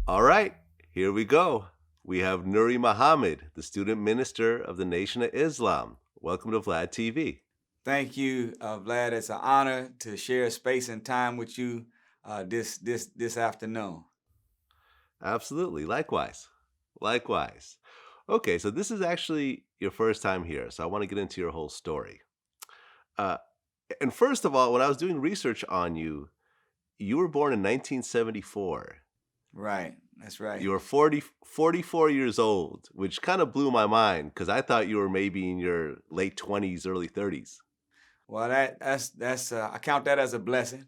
All right, here we go. We have Nuri Muhammad, the student minister of the Nation of Islam. Welcome to Vlad TV. Thank you, Vlad. It's an honor to share space and time with you this afternoon. Absolutely. Likewise. Likewise. Okay, so this is actually your first time here, so I want to get into your whole story. Uh, and first of all, when I was doing research on you, you were born in 1974. Right, that's right. You were 44 years old, which kind of blew my mind because I thought you were maybe in your late 20s, early 30s. Well, that's I count that as a blessing.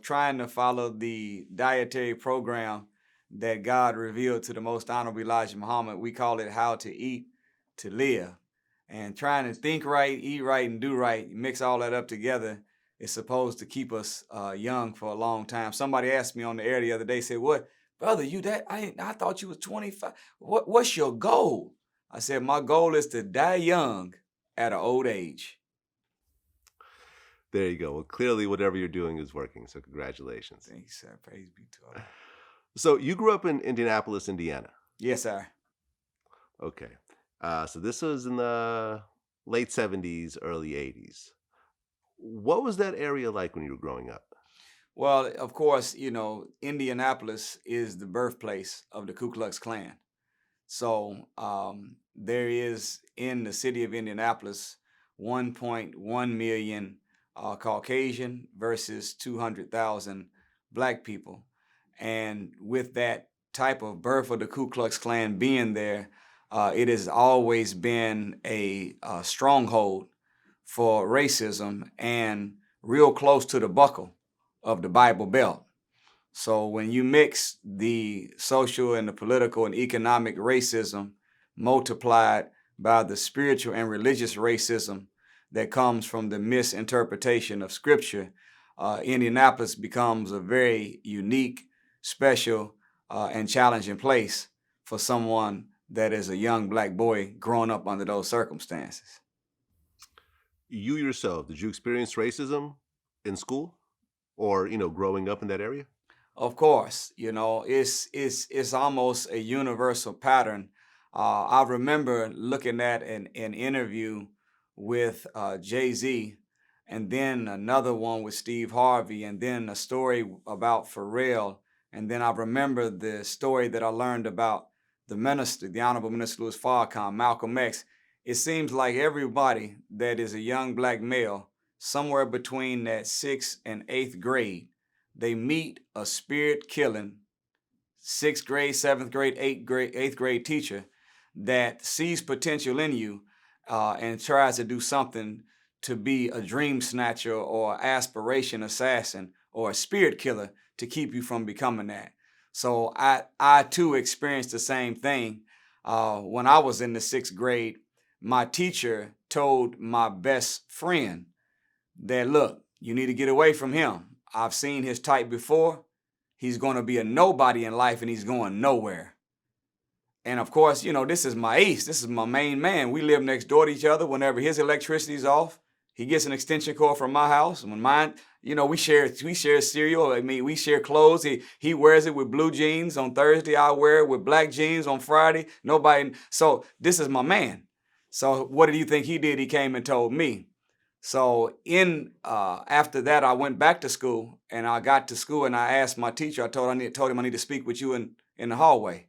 Trying to follow the dietary program that God revealed to the Most Honorable Elijah Muhammad. We call it How to Eat to Live, and trying to think right, eat right, and do right. Mix all that up together is supposed to keep us young for a long time. Somebody asked me on the air the other day, said, "What, brother? You that I thought you was 25. What's your goal?" I said, "My goal is to die young at an old age." There you go. Well, clearly, whatever you're doing is working, so congratulations. Thanks, sir. Praise be to Allah. So, you grew up in Indianapolis, Indiana. Yes, sir. Okay. So, this was in the late 70s, early 80s. What was that area like when you were growing up? Well, of course, Indianapolis is the birthplace of the Ku Klux Klan. So there is in the city of Indianapolis 1.1 million Caucasian versus 200,000 black people. And with that type of birth of the Ku Klux Klan being there, it has always been a stronghold for racism and real close to the buckle of the Bible Belt. So when you mix the social and the political and economic racism multiplied by the spiritual and religious racism that comes from the misinterpretation of scripture, Indianapolis becomes a very unique, special, and challenging place for someone that is a young black boy growing up under those circumstances. You yourself, did you experience racism in school or, growing up in that area? Of course, it's almost a universal pattern. I remember looking at an interview with Jay-Z, and then another one with Steve Harvey, and then a story about Pharrell, and then I remember the story that I learned about the minister, the Honorable Minister Louis Farrakhan, Malcolm X. It seems like everybody that is a young black male, somewhere between that sixth and eighth grade, they meet a spirit killing sixth grade, seventh grade, eighth grade teacher that sees potential in you and tries to do something to be a dream snatcher or aspiration assassin or a spirit killer to keep you from becoming that. So I too experienced the same thing. When I was in the sixth grade, my teacher told my best friend that, look, you need to get away from him. I've seen his type before. He's going to be a nobody in life and he's going nowhere. And of course, this is my ace. This is my main man. We live next door to each other. Whenever his electricity's off, he gets an extension cord from my house. And when mine, we share cereal. I mean, we share clothes. He wears it with blue jeans on Thursday. I wear it with black jeans on Friday. Nobody. So this is my man. So what did you think he did? He came and told me. So after that, I went back to school, and I got to school, and I asked my teacher. I told him I need to speak with you in the hallway.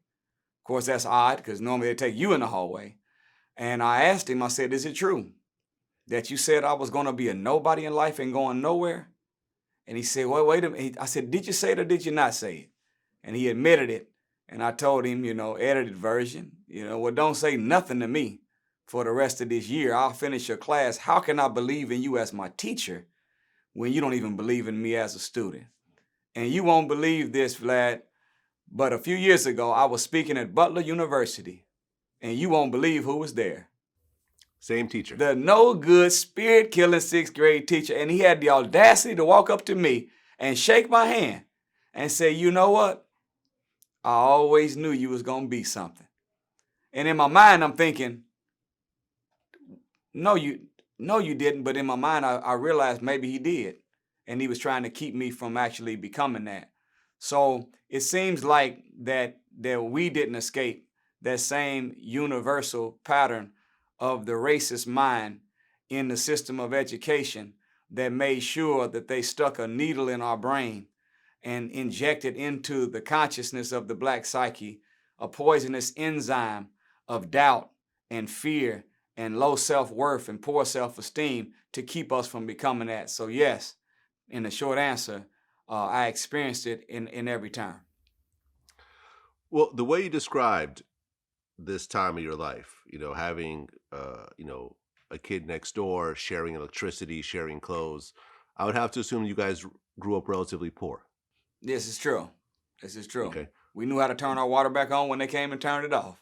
Of course, that's odd because normally they take you in the hallway. And I asked him. I said, "Is it true that you said I was going to be a nobody in life and going nowhere?" And he said, "Well, wait a minute." I said, "Did you say it or did you not say it?" And he admitted it. And I told him, edited version, well, don't say nothing to me for the rest of this year. I'll finish your class. How can I believe in you as my teacher when you don't even believe in me as a student? And you won't believe this, Vlad, but a few years ago, I was speaking at Butler University, and you won't believe who was there. Same teacher. The no good, spirit killing sixth grade teacher. And he had the audacity to walk up to me and shake my hand and say, "You know what? I always knew you was going to be something." And in my mind, I'm thinking, no, you didn't. But in my mind, I realized maybe he did. And he was trying to keep me from actually becoming that. So it seems like that we didn't escape that same universal pattern of the racist mind in the system of education that made sure that they stuck a needle in our brain and injected into the consciousness of the black psyche a poisonous enzyme of doubt and fear and low self-worth and poor self-esteem to keep us from becoming that. So yes, in the short answer, I experienced it in every term. Well, the way you described this time of your life, having, a kid next door, sharing electricity, sharing clothes, I would have to assume you guys grew up relatively poor. This is true. This is true. Okay. We knew how to turn our water back on when they came and turned it off.